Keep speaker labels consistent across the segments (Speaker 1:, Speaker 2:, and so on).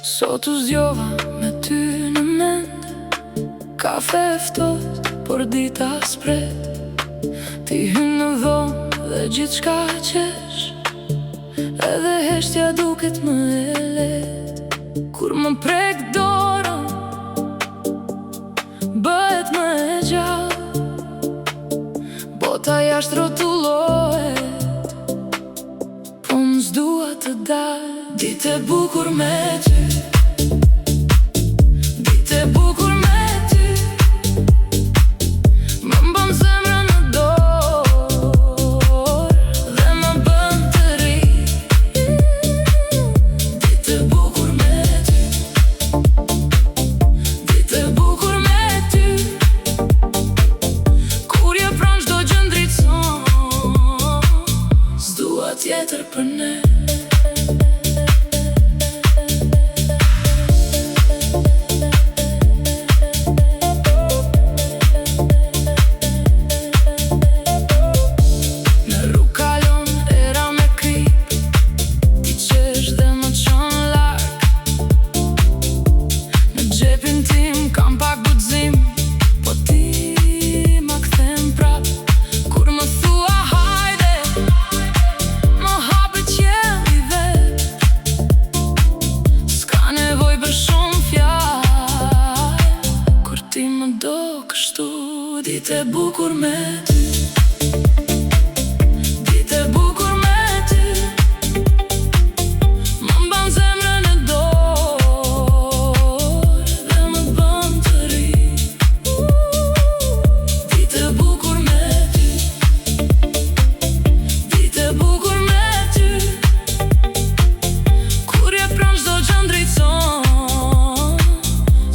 Speaker 1: Sot u zgjova me ty në mend, kafe ftoht, por dita spret. Ti hyn në dhomë dhe gjithçka qesh, edhe heshtja duket më e lehtë. Kur më prek dorën, bëhet më e gjallë, bota jashtë rrotullohet, po më s'dua të dal. Ditë e bukur me ty, ditë e bukur me ty, më mban zemrën në dorë dhe më bën të ri. Ditë e bukur me ty, ditë e bukur me ty, kur je pranë çdo gjë ndritson, s'dua tjetër për ne. Ditë e bukur me ty, ditë e bukur me ty, më mban zemrën në dorë dhe më bën të ri. Ditë e bukur me ty, ditë e bukur me ty, kur je pranë çdo gjë ndritson,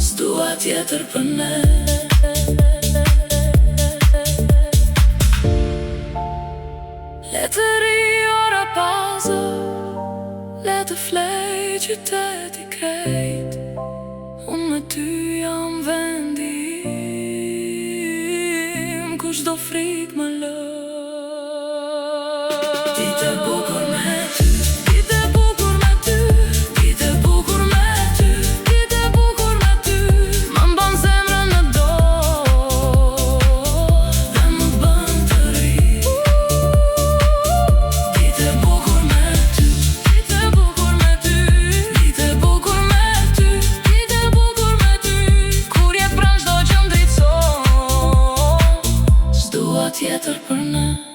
Speaker 1: s'dua tjetër për ne. Le të ri ora pazo, le të flej qyteti krejt, unë me ty jam vendim, ku çdo frik më lë. Ditë e bukur me ty, ditë e bukur me ty, ditë e bukur me ty, ditë e bukur me ty, më mban zemrën në dorë dhe më bën të ri. Tjetër për ne.